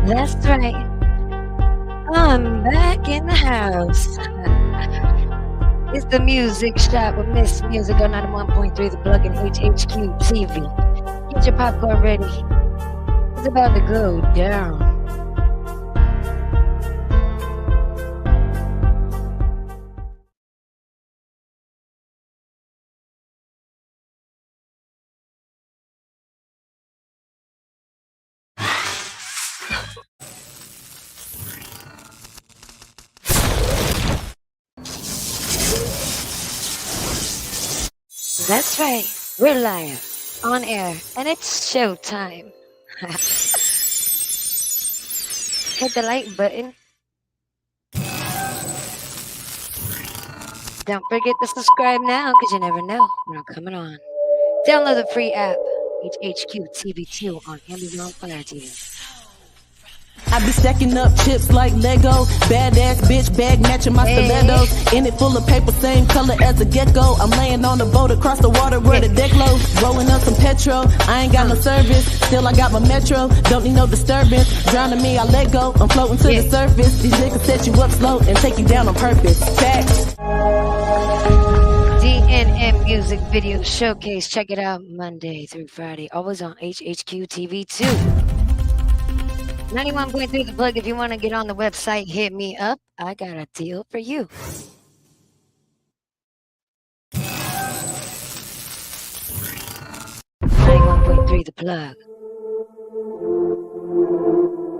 That's right. I'm back in the house. It's the music shop with Miss Music on 91.3 The Plug and HHQ TV. Get your popcorn ready. It's about to go down. That's right. We're live, on air, and it's showtime. Hit the like button. Don't forget to subscribe now because you never know when I'm coming on. Download the free app, HHQ TV2 on Amazon Fire TV. I be stacking up chips like Lego. Badass bitch bag matching my stilettos. In it full of paper, same color as a gecko. I'm laying on the boat across the water where the deck low. Rolling up some petrol. I ain't got no service. Still I got my metro. Don't need no disturbance. Drowning me, I let go. I'm floating to the surface. These niggas set you up slow and take you down on purpose. Facts. DNM Music Video Showcase. Check it out Monday through Friday. Always on HHQ TV2. 91.3 The Plug. If you want to get on the website, hit me up. I got a deal for you. The Plug.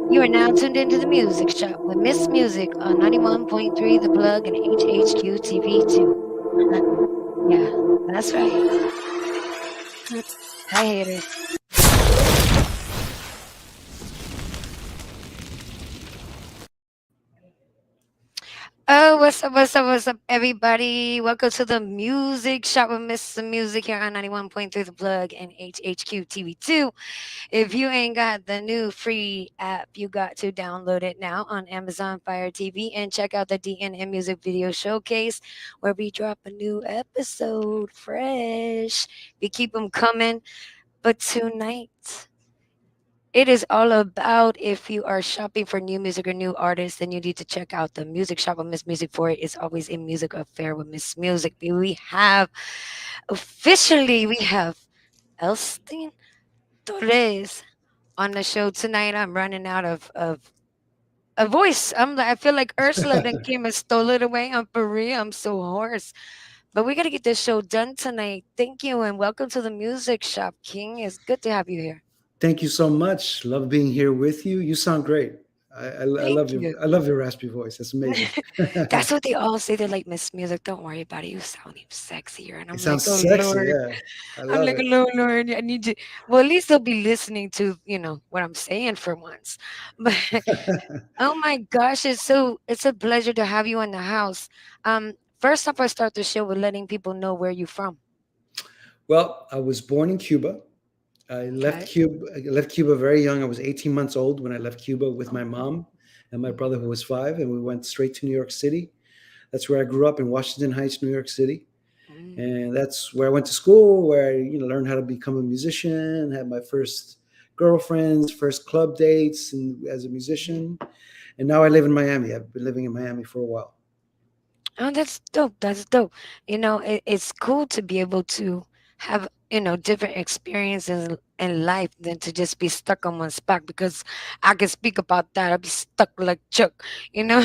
You are now tuned into the music shop with Miss Music on 91.3 The Plug and HHQ TV2. Yeah, that's right. Hi, haters. Oh, what's up, everybody? Welcome to the music shop with Miss Music here on 91.3 The Plug and HHQ TV2. If you ain't got the new free app, you got to download it now on Amazon Fire TV and check out the DNM Music Video Showcase where we drop a new episode fresh. We keep them coming, but tonight it is all about if you are shopping for new music or new artists, then you need to check out the music shop with Miss Music for it. It's always a music affair with Miss Music. We have Elsten Torres on the show tonight. I'm running out of a voice. I feel like Ursula then came and stole it away. I'm for real. I'm so hoarse. But we gotta get this show done tonight. Thank you and welcome to the music shop, King. It's good to have you here. Thank you so much. Love being here with you. You sound great. I Thank love you. you. I love your raspy voice. That's amazing. That's what they all say. They're like, Miss Music, don't worry about it. You sound even sexier. And It I'm like, sounds oh sexy. Lord. Yeah, I I'm love like, it. oh Lord, I need you. Well, at least they'll be listening to, what I'm saying for once. But oh my gosh, it's a pleasure to have you in the house. First off, I start the show with letting people know where you're from. Well, I was born in Cuba. I left Okay. Cuba. I left Cuba very young. I was 18 months old when I left Cuba with my mom and my Mhm. brother, who was 5, and we went straight to New York City. That's where I grew up in Washington Heights, New York City, Mm. and that's where I went to school, where I learned how to become a musician, had my first girlfriends, first club dates, and as a musician. And now I live in Miami. I've been living in Miami for a while. Oh, that's dope. That's dope. It's cool to be able to have, different experiences in life than to just be stuck on one spot because I can speak about that. I'll be stuck like Chuck, you know,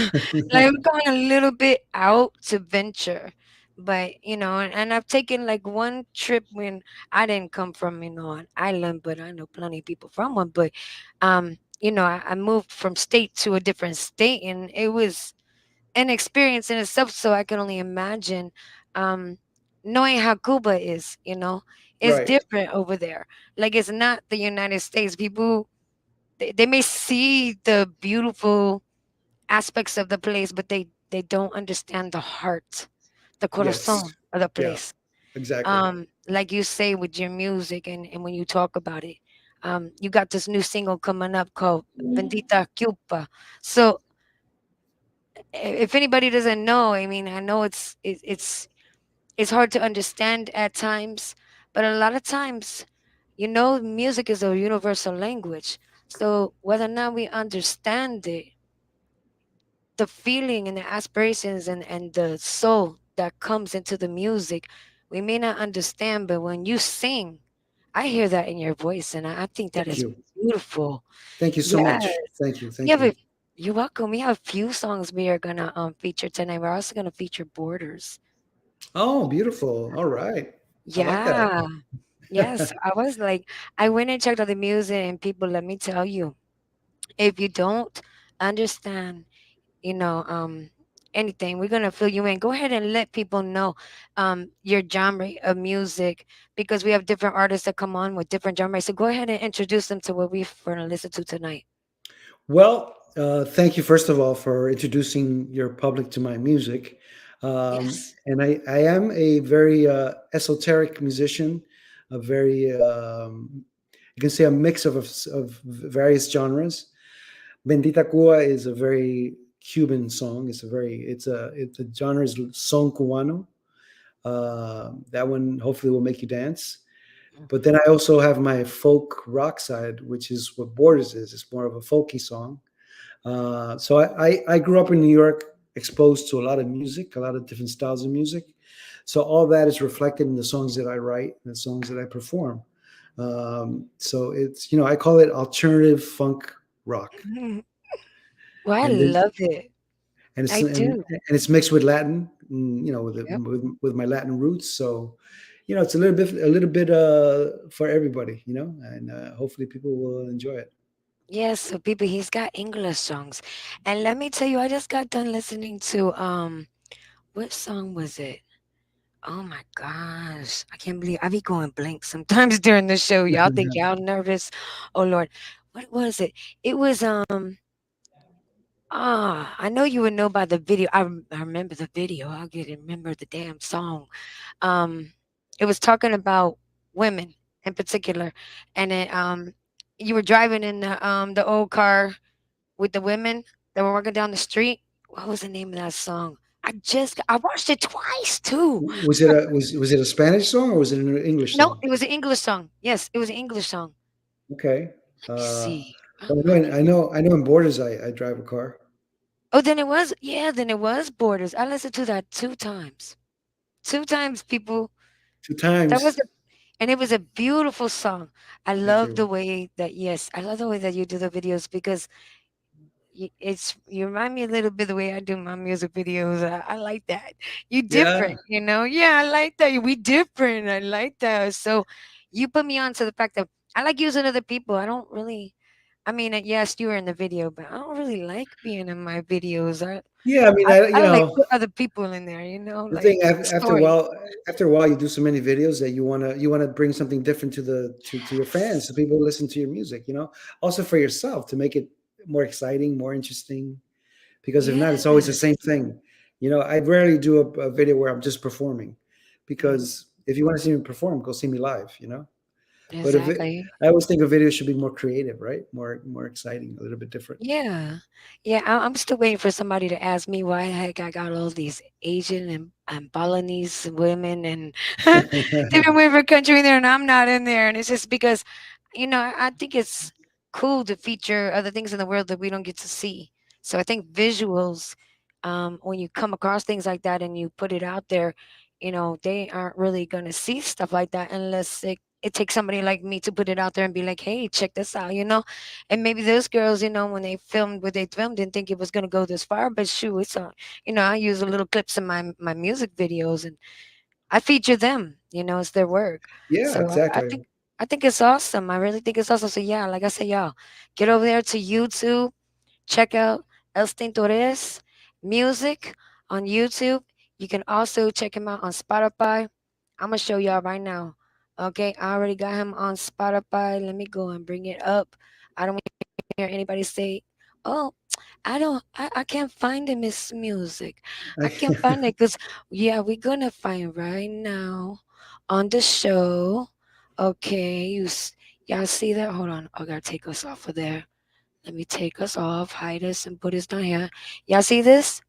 like I'm going a little bit out to venture. But, and I've taken like one trip when I didn't come from, an island, but I know plenty of people from one. But, I moved from state to a different state and it was an experience in itself. So I can only imagine um, knowing how Cuba is, it's Right. different over there. Like it's not the United States. People they may see the beautiful aspects of the place, but they don't understand the heart, the Yes. corazon of the Yeah. place. Exactly. Like you say with your music and when you talk about it. You got this new single coming up called Bendita Cupa. So if anybody doesn't know, I mean, I know it's hard to understand at times, but a lot of times, music is a universal language. So whether or not we understand it, the feeling and the aspirations and the soul that comes into the music, we may not understand, but when you sing, I hear that in your voice, and I think that Thank is you. beautiful. Thank you so Yes, much. Thank you. we Thank have you. a. You're welcome. We have a few songs we are gonna feature tonight. We're also gonna feature Borders. Oh, beautiful. All right. I like that. Yeah. Yes. I was like, I went and checked out the music, and people, let me tell you, if you don't understand, you know, anything, we're gonna fill you in. Go ahead and let people know your genre of music, because we have different artists that come on with different genres. So go ahead and introduce them to what we're gonna listen to tonight. Well, thank you first of all for introducing your public to my music. Yes. And I am a very esoteric musician, a very you can say a mix of various genres. Bendita Cuba is a very Cuban song. It's the genre is son cubano. That one hopefully will make you dance. But then Mhm. I also have my folk rock side, which is what Borders is. It's more of a folky song. So I grew up in New York, exposed to a lot of music, a lot of different styles of music. So all that is reflected in the songs that I write and the songs that I perform. So it's I call it alternative funk rock, Mhm. Well, I and this love it. and it's I do. it's mixed with Latin, Yep. with my Latin roots. So it's a little bit for everybody, and hopefully people will enjoy it. Yes, so people, he's got English songs. And let me tell you, I just got done listening to what song was it? Oh my gosh. I can't believe I be going blank sometimes during the show. Y'all think y'all nervous? Oh Lord. What was it? It was I know you would know by the video. I remember the video. I'll get remember the damn song. Um it was talking about women in particular. And it you were driving in the old car with the women that were walking down the street. What was the name of that song? I watched it twice too. Was it a Spanish song or was it an English No, song? it was an English song. Yes, it was an English song. Okay. Let me Uh, see. well, I need to. I know in Borders I drive a car Oh, then it was. Yeah, then it was Borders. I listened to that two times. Two times, people. two That was times. a, and it was a beautiful song. I Thank love you. the way that. Yes, I love the way that you do the videos because you remind me a little bit the way I do my music videos. I like that. You Yeah. different, you know? Yeah, I like that. We different. I like that. So you put me on to the fact that I like using other people. I don't really I mean, yes, you were in the video, but I don't really like being in my videos. Yeah. I mean, I like put other people in there, the like thing story. after a while you do so many videos that you wanna bring something different to your fans, so people listen to your music. Also for yourself to make it more exciting, more interesting. Because if not, it's always the same Yes. thing. I rarely do a video where I'm just performing, Mhm. because if you want to see me perform, go see me live. But if it, Exactly. I always think a video should be more creative, right? More exciting, a little bit different. Yeah. Yeah, I'm still waiting for somebody to ask me why the heck I got all these Asian and Balinese women and different women from country in there and I'm not in there. And it's just because, I think it's cool to feature other things in the world that we don't get to see. So I think visuals, when you come across things like that and you put it out there, they aren't really going to see stuff like that unless it takes somebody like me to put it out there and be like, hey, check this out. And maybe those girls, when they filmed what they filmed, didn't think it was gonna go this far. But shoot, I use a little clips in my music videos, and I feature them. It's their work. Yeah, So exactly. I think it's awesome. I really think it's awesome. So yeah, like I said, y'all, get over there to YouTube, check out Elsten Torres music on YouTube. You can also check him out on Spotify. I'm gonna show y'all right now. Okay, I already got him on Spotify. Let me go and bring it up. I don't hear anybody say, "Oh, I can't find him his music. I, I can't find it." Because yeah, we're gonna find right now on the show. Okay, y'all see that? Hold on, I gotta take us off of there. Let me take us off, hide us, and put us down here. Y'all see this?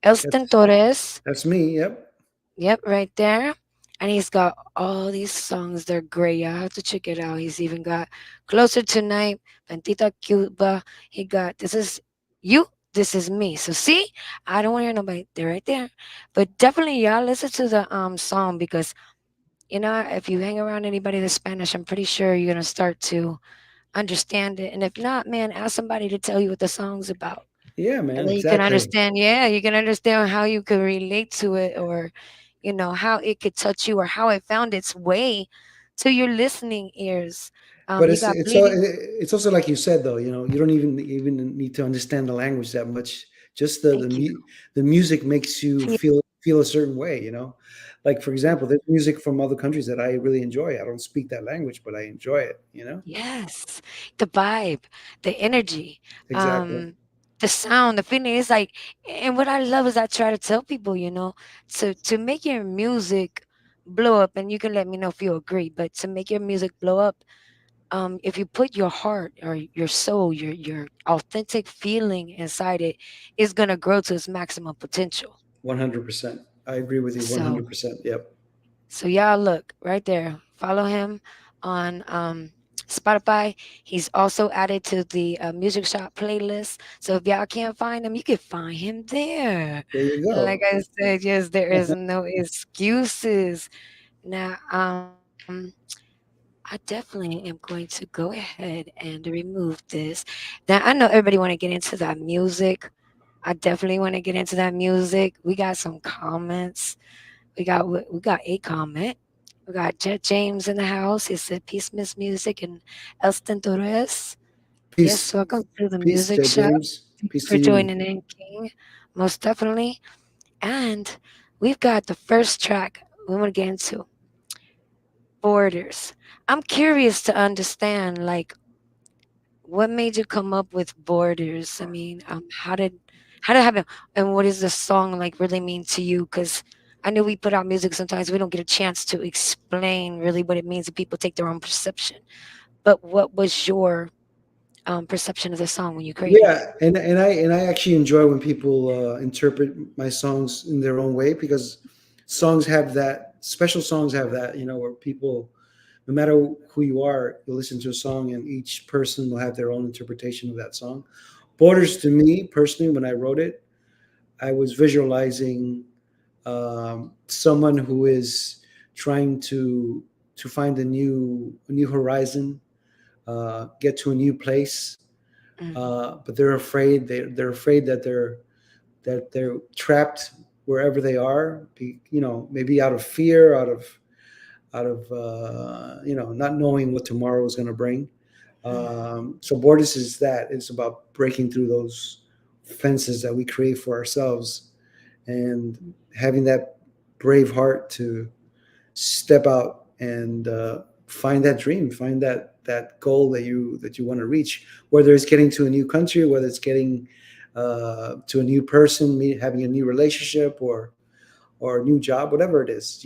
Elston that's Torres. that's me. Yep. Yep, right there. and he's got all these songs. They're great. I have to check it out. He's even got Closer Tonight, Bendita Cuba. He got This Is You, This Is Me. So see, I don't want to hear nobody. They're right there. But definitely, y'all listen to the song because if you hang around anybody that's Spanish, I'm pretty sure you're gonna start to understand it. And if not, man, ask somebody to tell you what the song's about. Yeah, And man, then you can exactly. understand, yeah, you can understand how you could relate to it, or how it could touch you, or how it found its way to your listening ears. But You it's got it's al- bleeding. it's also like you said though. You don't even need to understand the language that much. Just Thank you. the music makes you Feel- feel a certain way. Like for mm, example, there's music from other countries that I really enjoy. I don't speak that language, but I enjoy it. yes, the vibe, the energy, Exactly. um, the sound, the feeling. It's like, and what I love is I try to tell people, to make your music blow up, and you can let me know if you agree. But to make your music blow up, if you put your heart or your soul, your authentic feeling inside it, it's gonna grow to its maximum potential. 100%. I agree with you So 100%. Yep. so y'all look right there. Follow him on Spotify. He's also added to the music shop playlist. So if y'all can't find him, you can find him there. There you Like go. I said, yes, there is no excuses. Now, I definitely am going to go ahead and remove this. Now I know everybody want to get into that music. I definitely want to get into that music. We got some comments. We got a comment. We got Jet James in the house. He said, "Peace, Miss Music," and Elsten Torres. Yes, Peace. welcome to the Peace, music Jay shop. James. Thank you Peace to for you. joining in, King. Most definitely. And we've got the first track we want to get into, Borders. I'm curious to understand, like, what made you come up with Borders? I mean, how did it happen? And what does the song like really mean to you? Because I know we put out music sometimes we don't get a chance to explain really what it means, and people take their own perception. But what was your perception of the song when you created it? Yeah, and I actually enjoy when people interpret my songs in their own way because songs have that special songs have that where people, no matter who you are, you listen to a song and each person will have their own interpretation of that song. Borders to me personally, when I wrote it, I was visualizing someone who is trying to find a new horizon, get to a new place, Hmm. but they're afraid. They're afraid that they're trapped wherever they are. Maybe out of fear, out of not knowing what tomorrow is going to bring. Hmm. So Borders is that. It's about breaking through those fences that we create for ourselves and having that brave heart to step out and find that dream, find that goal that you want to reach. Whether it's getting to a new country, whether it's getting to a new person, having a new relationship, or a new job, whatever it is,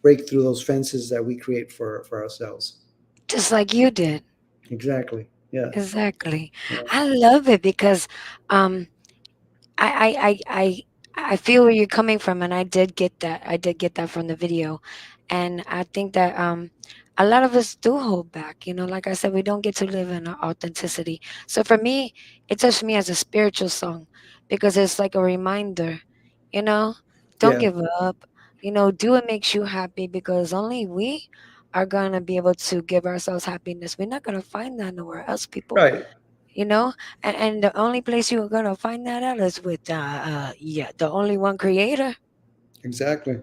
break through those fences that we create for ourselves. Just like you did. Exactly. Yeah. Exactly. Yeah. I love it because um, I feel where you're coming from, and I did get that. I did get that from the video, and I think that a lot of us do hold back. Like I said, we don't get to live in our authenticity. So for me, it touched me as a spiritual song because it's like a reminder. You know, don't Yeah. give up. Do what makes you happy because only we are gonna be able to give ourselves happiness. We're not gonna find that nowhere else, people, Right. you know and the only place you're gonna find that out is with yeah, the only one creator. Exactly.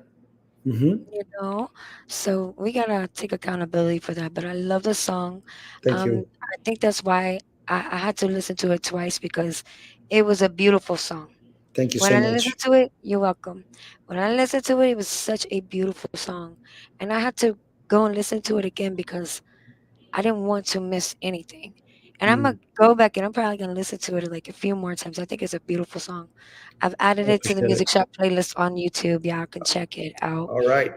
Hmm. you know so we gotta take accountability for that, but I love the song. Thank you. I think that's why I had to listen to it twice because it was a beautiful song. Thank you When so I listened much. to it, you're welcome. When I listened to it, it was such a beautiful song, and I had to go and listen to it again because I didn't want to miss anything. And I'm Mm, gonna go back and I'm probably gonna listen to it like a few more times. I think it's a beautiful song. I've added I it to the appreciate music it. shop playlist on YouTube. Y'all can check it out. All right.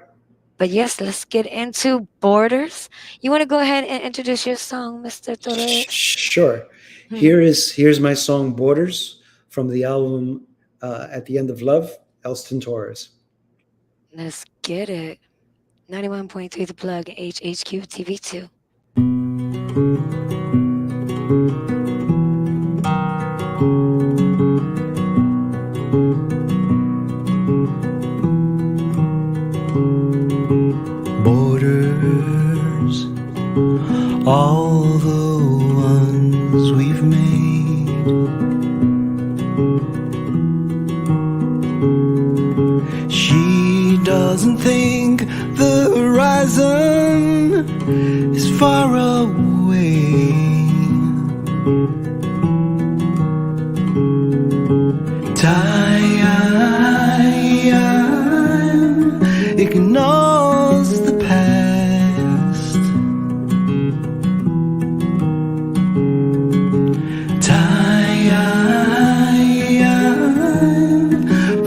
But yes, let's get into Borders. You want to go ahead and introduce your song, Mr. Torres? Sure. Hmm. Here's my song "Borders" from the album "At the End of Love," Elston Torres. Let's get it. 91.3 The Plug, HHQ TV2. Borders, all the ones we've made. She doesn't think the horizon is far away. Time ignores the past. Time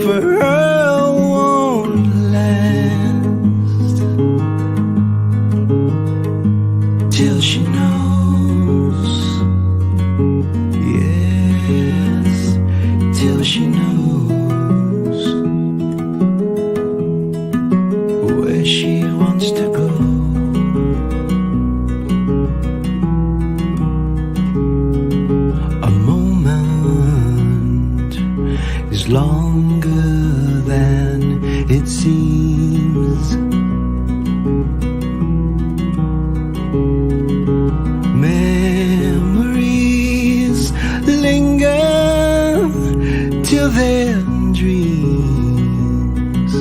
for her won't last till she knows. Yes, till she knows where she wants to go. A moment is longer than it seems. Memories linger till they're dreams.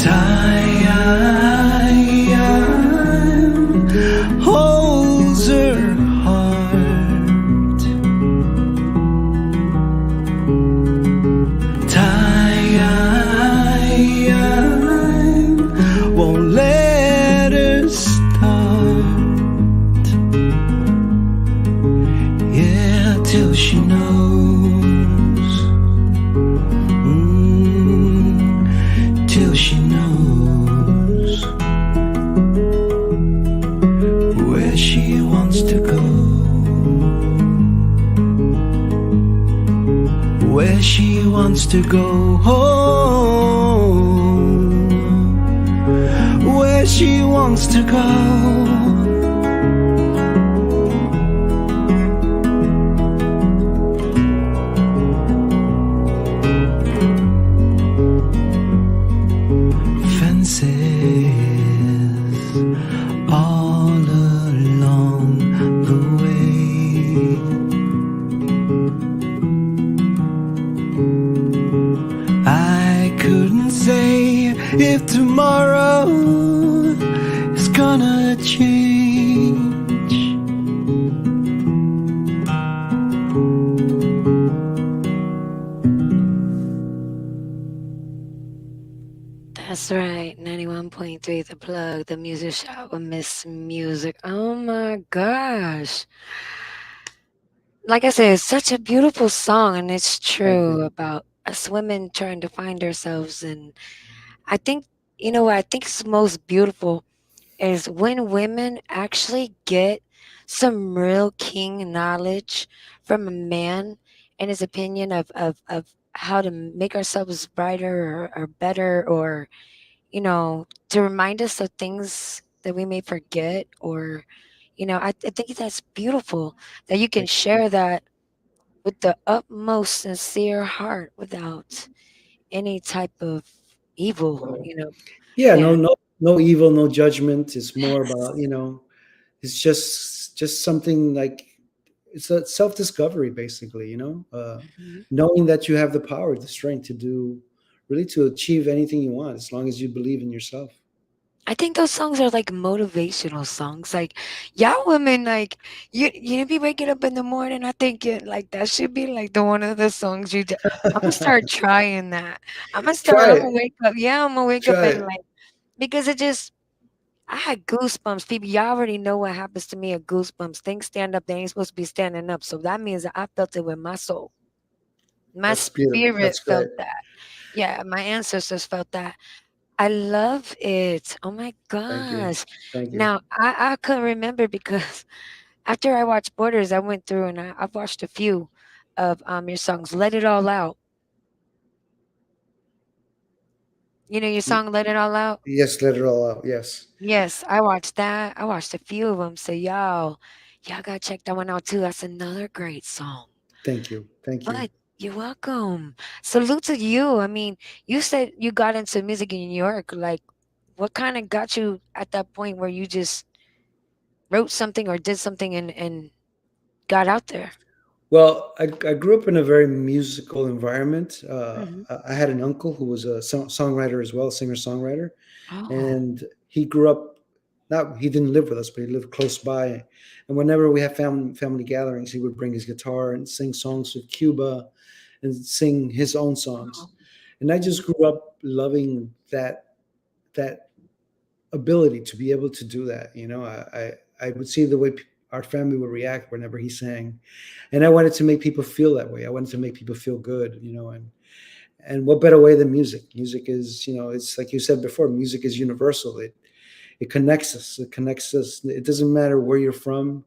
Time holds her heart. Time won't let her start. Yeah, till she knows. Till she knows where she wants to go. Where she wants to go. Where she wants to go. Fences all along the way. I couldn't say if tomorrow is gonna change. That's right. 91.3 The Plug, the music shop with Miss Music. Oh my gosh. Like I said, it's such a beautiful song, and it's Thank true you. about us women trying to find ourselves. And I think, what I think is most beautiful is when women actually get some real king knowledge from a man and his opinion of how to make ourselves brighter or better, or to remind us of things that we may forget, or I think that's beautiful that you can Thank you. share that with the utmost sincere heart without any type of evil. Yeah, Yeah. no evil, no judgment. It's more about, it's just something like it's a self discovery, basically. Mhm. Knowing that you have the power, the strength to do, really to achieve anything you want, as long as you believe in yourself. I think those songs are like motivational songs. Like y'all women, like you be waking up in the morning. I think like that should be like the one of the songs you. I'm gonna start trying that. I'm gonna start. Try I'm it. gonna wake up. Yeah, I'm gonna wake up Try and it. like because it just. I had goosebumps. People, y'all already know what happens to me at goosebumps. Things stand up. They ain't supposed to be standing up. So that means that I felt it with my soul. My That's beautiful. spirit That's great. felt that. Yeah, my ancestors felt that. I love it. Oh my Thank you. gosh. Thank you. Now, I couldn't remember because after I watched Borders, I went through and I've watched a few of your songs. Let It All Out. You know your song "Let It All Out." Yes, let it all out. Yes. Yes, I watched that. I watched a few of them. So y'all gotta check that one out too. That's another great song. Thank you. Thank you. But you're welcome. Salute to you. I mean, you said you got into music in New York. Like, what kind of got you at that point where you just wrote something or did something and got out there? Well, I grew up in a very musical environment. Hmm. I had an uncle who was a songwriter as well, singer songwriter, Oh, and he grew up. Not he didn't live with us, but he lived close by. And whenever we have family gatherings, he would bring his guitar and sing songs of Cuba, and sing his own songs. wow. And I Mhm. just grew up loving that ability to be able to do that. I would see the way our family would react whenever he sang, and I wanted to make people feel that way. I wanted to make people feel good, and what better way than music? Music is, it's like you said before, music is universal. It connects us. It connects us. It doesn't matter where you're from,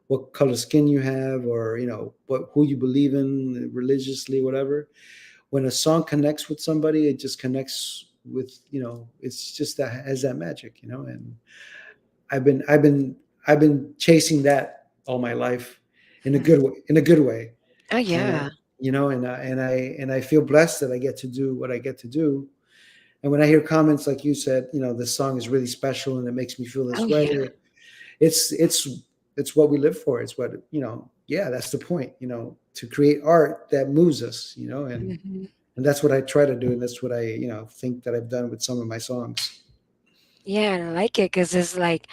what color skin you have, or what who you believe in religiously, whatever. When a song connects with somebody, it just connects with, it's just that has that magic, and I've been chasing that all my life in a Hmm. good way, Oh and yeah. I feel blessed that I get to do what I get to do. And when I hear comments like you said, this song is really special and it makes me feel Oh this yeah. way, it's what we live for. It's what, yeah, that's the point, to create art that moves us, Hmm. and that's what I try to do, and that's what I, think that I've done with some of my songs. Yeah, and I like it because it's like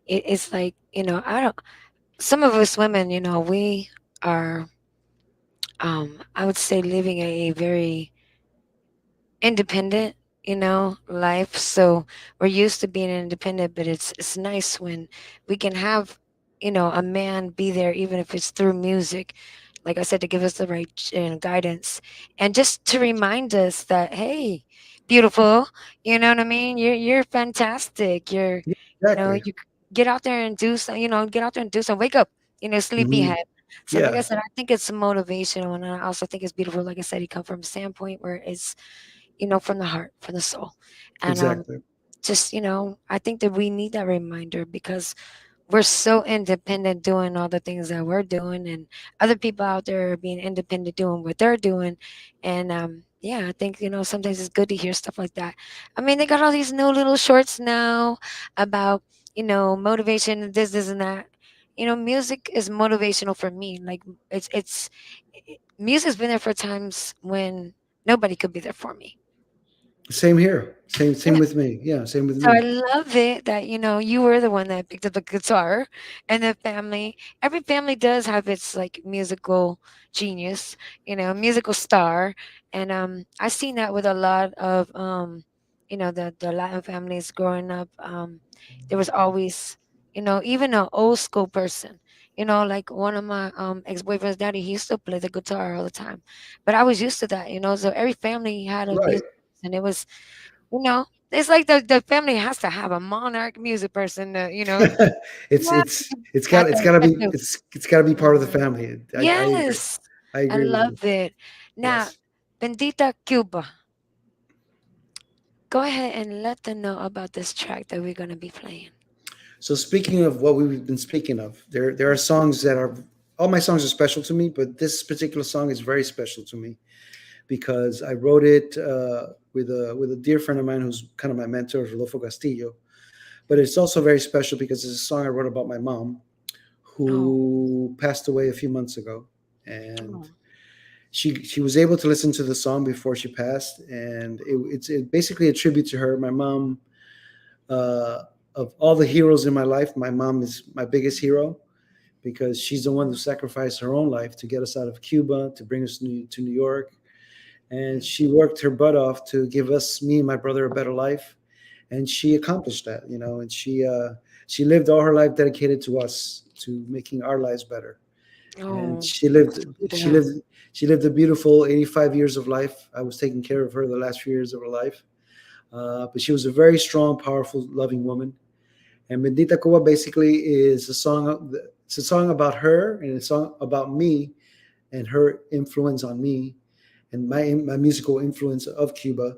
it's like I don't. Some of us women, we are, I would say, living a very independent, life. So we're used to being independent, but it's nice when we can have, a man be there, even if it's through music. Like I said, to give us the right guidance and just to remind us that, hey, beautiful, you know what I mean? You're fantastic. Yeah, exactly. You get out there and do some, get out there and do some. Wake up, Hmm. sleepyhead. So, like I Yeah, said, I think it's motivational, and I also think it's beautiful. Like I said, he come from a standpoint where it's from the heart, from the soul. And exactly. just, I think that we need that reminder because we're so independent doing all the things that we're doing, and other people out there are being independent doing what they're doing. And yeah, I think, sometimes it's good to hear stuff like that. I mean, they got all these new little shorts now about, motivation, this and that. Music is motivational for me. Like music's been there for times when nobody could be there for me. Same here. Same Yeah. with me. Yeah, same with So I me. love it that, you were the one that picked up the guitar and the family. Every family does have its like musical genius, musical star. And I seen that with a lot of the Latin families growing up. There was always, even an old school person. Like one of my ex-boyfriend's daddy, he used to play the guitar all the time. But I was used to that, so every family had a Right. music and it was it's like the family has to have a monarch music person to, it's yeah, it's it's got at it's the got to be get to. it's got to be part of the Mhm. family. I agree. Yes, I I agree with you. love it. Now, Yes. Bendita Cuba, go ahead and let them know about this track that we're gonna be playing. So speaking of what we've been speaking of, there are songs that are all my songs are special to me, but this particular song is very special to me because I wrote it with a dear friend of mine who's kind of my mentor, Rodolfo Castillo. But it's also very special because it's a song I wrote about my mom, Oh, who passed away a few months ago, and oh, she was able to listen to the song before she passed, and it's basically a tribute to her. My mom, uh, of all the heroes in my life, my mom is my biggest hero because she's the one who sacrificed her own life to get us out of Cuba, to bring us to New York, and she worked her butt off to give us, me and my brother, a better life, and she accomplished that, and she lived all her life dedicated to us, to making our lives better, and oh, she lived that's good to she know. lived she lived a beautiful 85 years of life. I was taking care of her the last few years of her life, but she was a very strong, powerful, loving woman. And Bendita Cuba basically is a song. It's a song about her and a song about me and her influence on me and my musical influence of Cuba.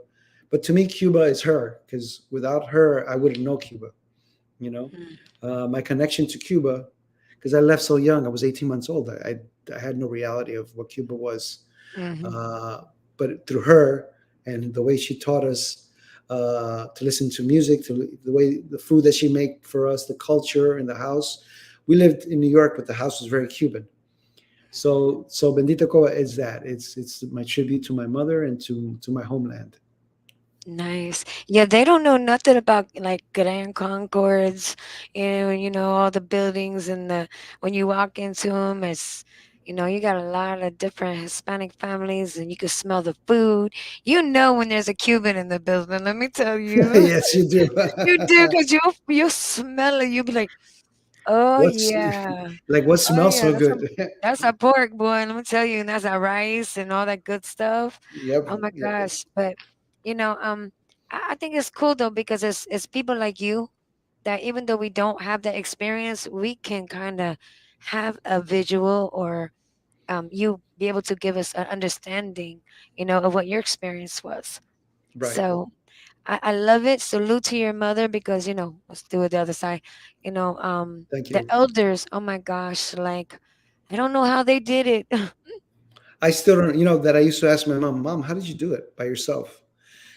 But to me, Cuba is her, because without her, I wouldn't know Cuba. You know, my connection to Cuba, because I left so young. I was 18 months old. I had no reality of what Cuba was. Mm-hmm. Uh, but through her and the way she taught us to listen to music, to the way the food that she made for us, the culture in the house. We lived in New York, but the house was very Cuban. So Bendita Coa is that. It's my tribute to my mother and to my homeland. Nice. Yeah, they don't know nothing about like Grand Concords, all the buildings and the when you walk into them, you got a lot of different Hispanic families and you can smell the food. You know when there's a Cuban in the building, let me tell you. Yes, you do. You do because you'll smell it. You'll be like, oh What's yeah. like what Oh smells yeah, so that's good? a pork boy, let me tell you, and that's a rice and all that good stuff. Yep, Oh my yep, gosh. But I think it's cool though because it's people like you that even though we don't have that experience, we can kind of have a visual or you be able to give us an understanding, of what your experience was. right. So I love it. Salute to your mother because let's do it the other side. Thank The you. elders, oh my gosh, like I don't know how they did it. I still don't, that I used to ask my mom, Mom, how did you do it by yourself?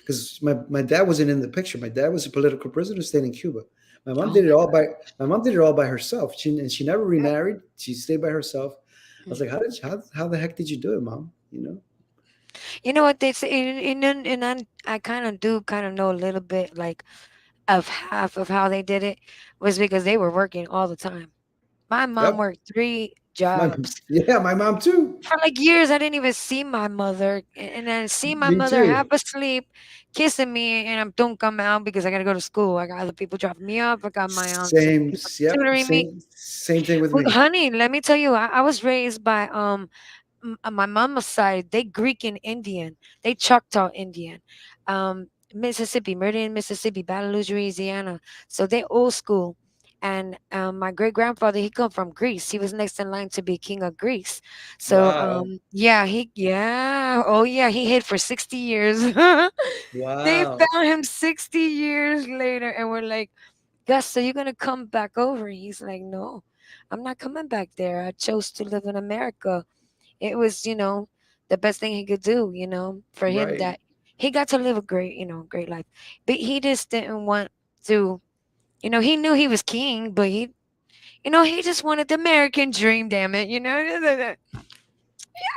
Because my dad wasn't in the picture. My dad was a political prisoner staying in Cuba. My mom Oh did it my all god. by my mom did it all by herself. She never Yep. remarried. She stayed by herself. I was Mm. like, how the heck did you do it, Mom? You know what they say, and I kind of do kind of know a little bit like of half of how they did it was because they were working all the time. My mom Yep. worked three My jobs. yeah, my mom too. For like years, I didn't even see my mother, and then see my Me mother too. half asleep, kissing me, and I'm don't come out because I gotta go to school. I got other people dropping me off. I got my Same. people Yep. tutoring me. Same thing with Well, me. honey, let me tell you, I was raised by my mama's side. They Greek and Indian. They Choctaw Indian. Mississippi, Meridian, Mississippi, Baton Rouge, Louisiana. So they old school. And my great grandfather, he come from Greece. He was next in line to be king of Greece. So Wow. oh yeah, he hid for 60 years. They Wow. found him 60 years later, and we're like, Gus, so you're gonna come back over? He's like, no, I'm not coming back there. I chose to live in America. It was, the best thing he could do, for him Right. that he got to live a great, great life. But he just didn't want to, he knew he was king, but he just wanted the American dream, damn it,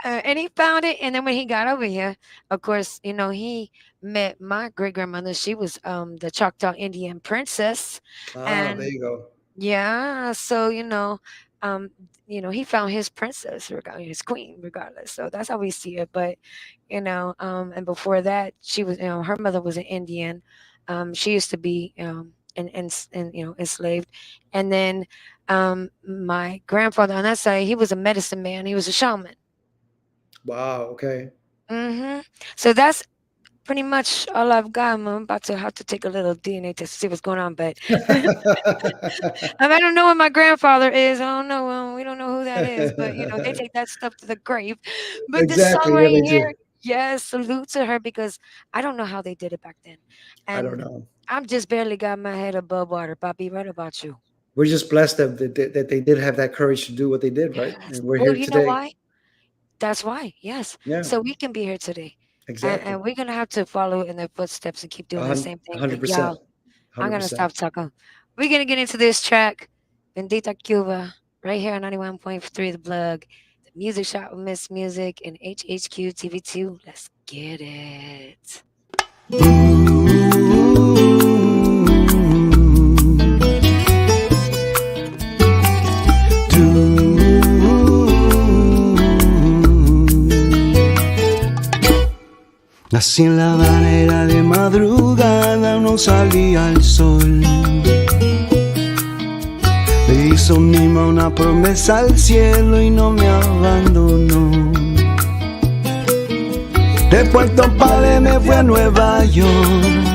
and he found it. And then when he got over here, of course, he met my great grandmother. She was the Choctaw Indian princess, Ah, there and you go. yeah, so um, he found his princess, his queen, regardless. So that's how we see it. But and before that, she was, her mother was an Indian. She used to be and enslaved, and then my grandfather on that side, he was a medicine man. He was a shaman. Wow. Okay. So that's pretty much all I've got. I'm about to have to take a little DNA test to see what's going on, but I don't know what my grandfather is. I don't know. We don't know who that is, but they take that stuff to the grave. But this song Exactly. Yeah, right they here, do. yes, salute to her because I don't know how they did it back then, I don't and know. I'm just barely got my head above water. Bobby, right about you? We're just blessed that they did have that courage to do what they did, right? Yes. And we're Well, here you know today. why? That's why. Yes. Yeah, So we can be here today, exactly. and we're gonna have to follow in their footsteps and keep doing the same thing. But 100%. y'all, I'm gonna stop talking. We're gonna get into this track, Bendita Cuba, right here on 91.3 The Plug, the music shop with Miss Music and HHQ TV2. Let's get it. Nací en La Habana, era de madrugada, no salía el sol. Le hizo Mima una promesa al cielo y no me abandonó. De Puerto Pale me fui a Nueva York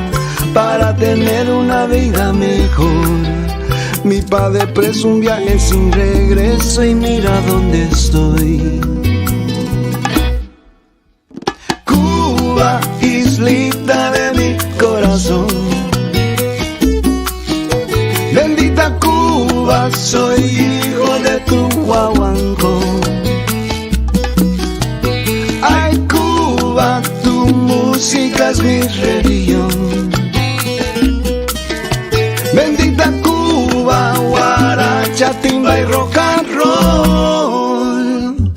para tener una vida mejor. Mi padre preso un viaje sin regreso y mira dónde estoy. Cuba, islita de mi es mi religión. Bendita Cuba, guaracha, timba y rock and roll.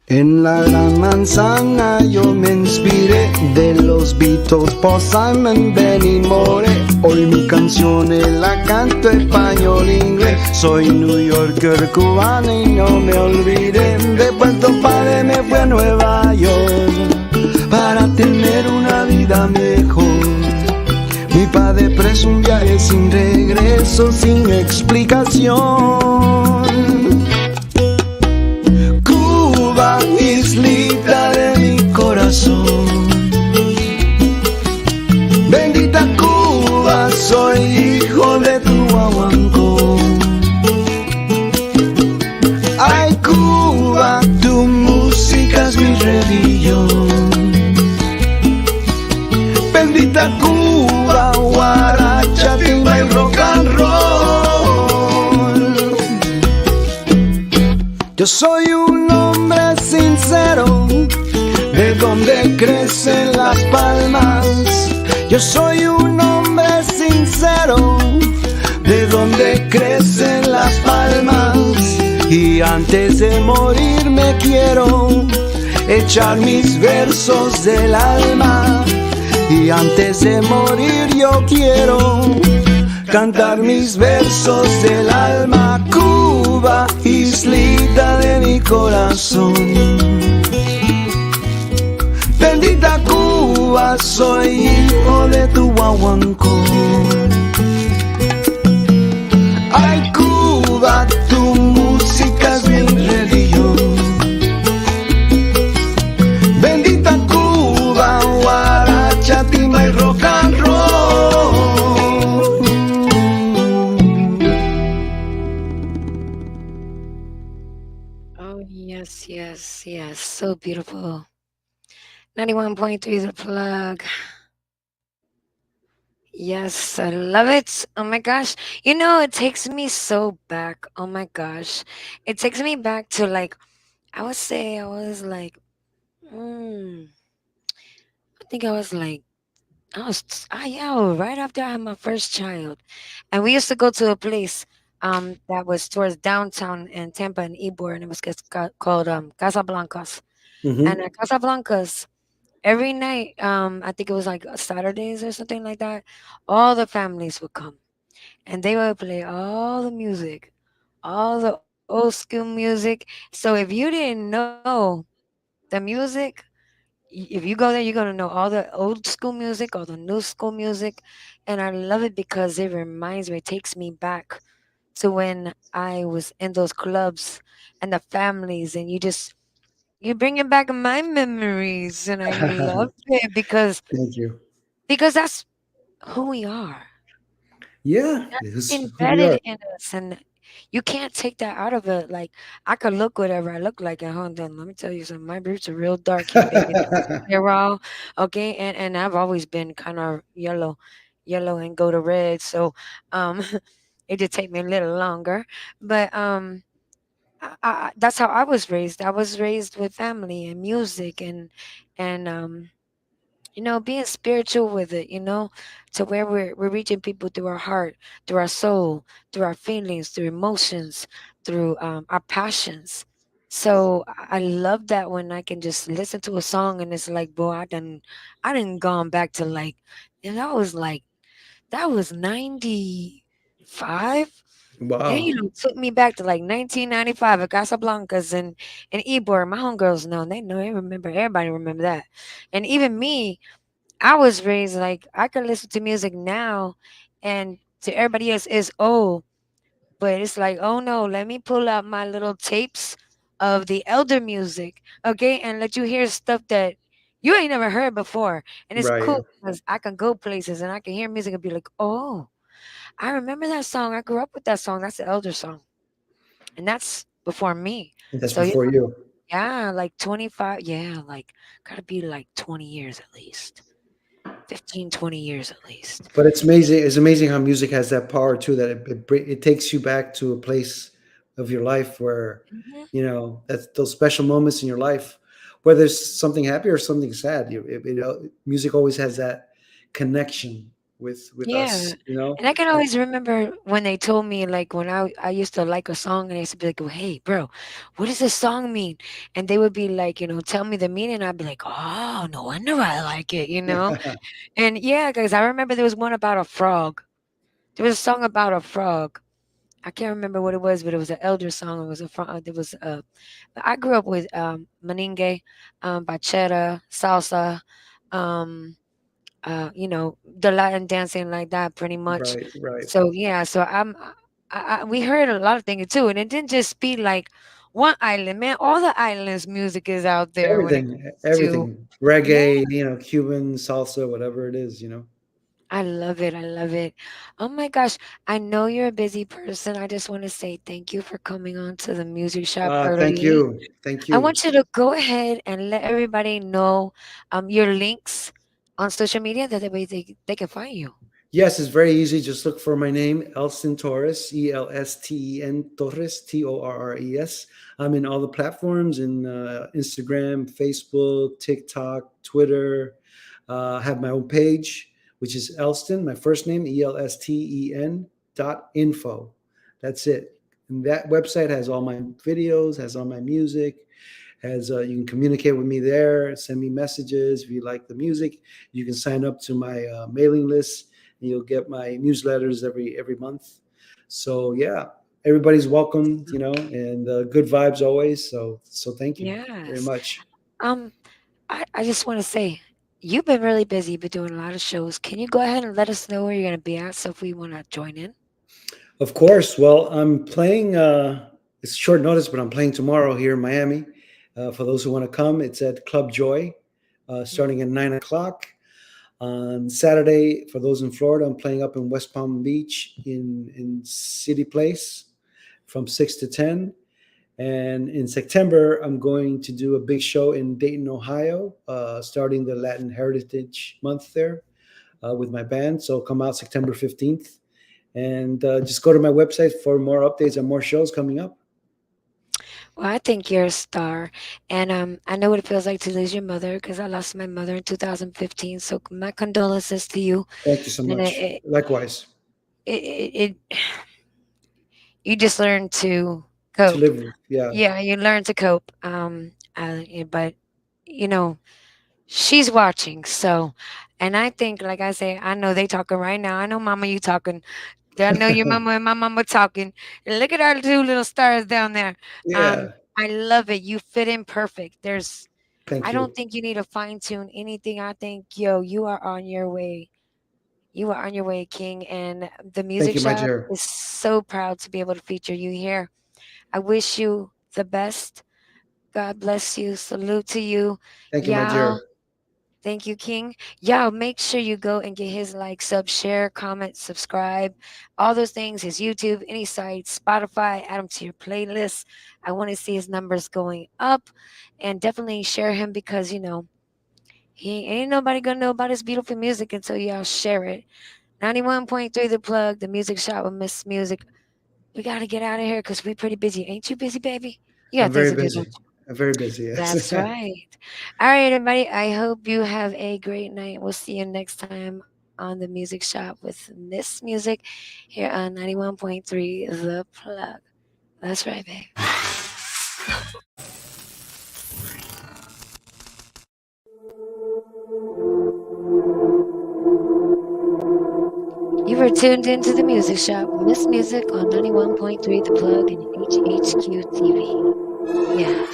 En la gran manzana yo me inspiré de los Beatles, Paul Simon, Benny More. Hoy mi canción la canto español, inglés. Soy New Yorker, cubano y no me olvidé. De Puerto Padre me fui a Nueva York para tener una vida mejor. Mi padre preso un viaje sin regreso, sin explicación. Cuba, islita de mi corazón. Bendita Cuba, soy hijo de tu guaguancó. Ay, Cuba, tu música es mi religión. Bendita Cuba, guaracha, timba y rock and roll. Yo soy un hombre sincero, de donde crecen las palmas. Yo soy un hombre sincero, de donde crecen las palmas. Y antes de morir me quiero echar mis versos del alma. Y antes de morir yo quiero cantar mis versos del alma. Cuba, islita de mi corazón. Bendita Cuba, soy hijo de tu guaguancó. Ay, Cuba, tu música es mi religión. Bendita Cuba, guaracha, timba y rock and roll. Oh, yes, yes, yes. So beautiful. 91.3 The Plug. Yes, I love it. Oh my gosh. You know, it takes me so back. Oh my gosh. It takes me back to like, I would say I was like, mm, I think I was like, yeah, right after I had my first child. And we used to go to a place that was towards downtown in Tampa and Ybor, and it was called Casablancas. And Hmm. at Casablancas, every night, I think it was like Saturdays or something like that, all the families would come and they would play all the music, all the old school music. So if you didn't know the music, if you go there, you're gonna know all the old school music, all the new school music, and I love it because it reminds me, it takes me back to when I was in those clubs and the families, and you're bringing back my memories, and I love it Thank you. because that's who we are. Yeah, That's this is who we embedded are. in us, and you can't take that out of it. Like I could look whatever I look like, and hold on, let me tell you something. My roots are real dark here, baby. They're all okay, and I've always been kind of yellow, yellow and go to red. So, um, it did take me a little longer, but that's how I was raised. I was raised with family and music and being spiritual with it, to where we're reaching people through our heart, through our soul, through our feelings, through emotions, through our passions. So I love that when I can just listen to a song and it's like, boy, I didn't gone back to like, and that was 95. And Wow. took me back to like 1995 at Casablancas and Ybor. My homegirls know, they remember, everybody remember that. And even me, I was raised like I could listen to music now, and to everybody else is old, but it's like, oh no, let me pull out my little tapes of the elder music, okay, and let you hear stuff that you ain't never heard before. And it's Right. cool because I can go places and I can hear music and be like, oh, I remember that song. I grew up with that song. That's the elder song. And that's before me. And that's So yeah, before you. yeah, like 25, yeah, like gotta be like 20 years at least. 15, 20 years at least. But it's amazing. It's amazing how music has that power too. That it takes you back to a place of your life where, Mhm. that's those special moments in your life, whether it's something happy or something sad. Music always has that connection with Yeah. us. You know. And I can always remember when they told me, like, when I used to like a song, and they used to be like, well, hey, bro, what does this song mean? And they would be like, tell me the meaning. I'd be like, oh, no wonder I like it. And yeah, because I remember there was one about a frog. There was a song about a frog. I can't remember what it was, but it was an elder song. It was a frog. There was I grew up with merengue, bachata, salsa, um, the Latin dancing like that, pretty much. Right. Right. So yeah, so we heard a lot of things too, and it didn't just be like one island, man. All the islands music is out there when it Everything. comes to Everything. yeah. Reggae. Cuban salsa, whatever it is. I love it. I love it. Oh my gosh. I know you're a busy person. I just want to say thank you for coming on to the music shop Thank early. you. Thank I you. want you to go ahead and let everybody know your links on social media that way they can find you. Yes, it's very easy. Just look for my name, Elsten Torres, Elsten Torres, Torres. I'm in all the platforms in Instagram, Facebook, TikTok, Twitter. I have my own page, which is Elston, my first name, ELSTEN.info. That's it. And that website has all my videos, has all my music, has you can communicate with me there, send me messages if you like the music. You can sign up to my mailing list, and you'll get my newsletters every month. So yeah, everybody's welcome, and good vibes always. So thank you very Yes. much. Um, I just want to say, you've been really busy, been doing a lot of shows. Can you go ahead and let us know where you're going to be at so if we want to join in? Of course. Well, I'm playing. It's short notice, but I'm playing tomorrow here in Miami. For those who want to come, it's at Club Joy, starting at 9 o'clock. On Saturday, for those in Florida, I'm playing up in West Palm Beach in City Place from 6 to 10. And in September, I'm going to do a big show in Dayton, Ohio, starting the Latin Heritage Month there with my band. So come out September 15th. And just go to my website for more updates and more shows coming up. Well, I think you're a star, and I know what it feels like to lose your mother because I lost my mother in 2015. So my condolences to you, Thank you so and much. Likewise, it you just learn to to cope. live with. Yeah. Yeah, you learn to cope. But you know, she's watching. So, and I think, like I say, I know they talking right now. I know, Mama, you talking. I know your mama and my mama talking. And look at our two little stars down there. Yeah. I love it. You fit in perfect. I Thank don't you. think you need to fine tune anything. I think, yo, you are on your way. You are on your way, King. And the Thank music you, my shop dear. is so proud to be able to feature you here. I wish you the best. God bless you. Salute to you. Thank you, my Y'all, dear. thank you, King. Y'all, make sure you go and get his like, sub, share, comment, subscribe, all those things. His YouTube, any site, Spotify, add him to your playlist. I want to see his numbers going up, and definitely share him because he ain't nobody gonna know about his beautiful music until y'all share it. 91.3 The Plug, the music shop with Miss Music. We gotta get out of here because we pretty busy. Ain't you busy, baby? You I'm got things very to do, don't busy. you? I'm very busy. Yes. That's right. All right, everybody. I hope you have a great night. We'll see you next time on the music shop with Miss Music here on 91.3 The Plug. That's right, babe. You were tuned into the music shop, Miss Music on 91.3 The Plug and HHQ TV. Yeah.